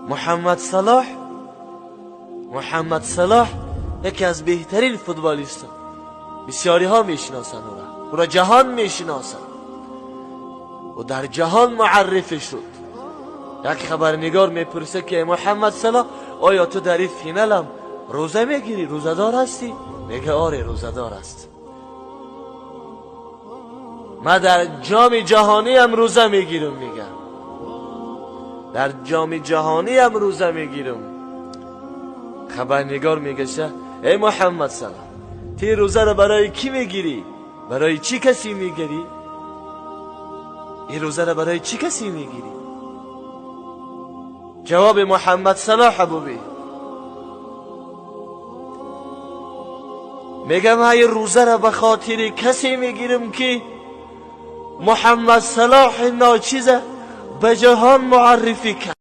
محمد صلاح یکی از بهترین فوتبالیست، بسیاری ها میشناسن او را جهان میشناسن و در جهان معرفی شد. یک خبرنگار میپرسه که محمد صلاح آیا تو در این فینال هم روزه میگیری، روزدار هستی؟ میگه آره روزدار است. من در جام جهانی هم روزه میگیرم، میگه در جام جهانی هم روزه میگیرم. خبرنگار میگه ای محمد صلاح، تی روزه رو برای کی میگیری؟ برای چی کسی میگیری؟ این روزه رو برای چی کسی میگیری؟ جواب محمد صلاح حبوبی میگه من این روزه رو به خاطر کسی میگیرم که محمد صلاح ناچیزه به جهان معرفی کرد.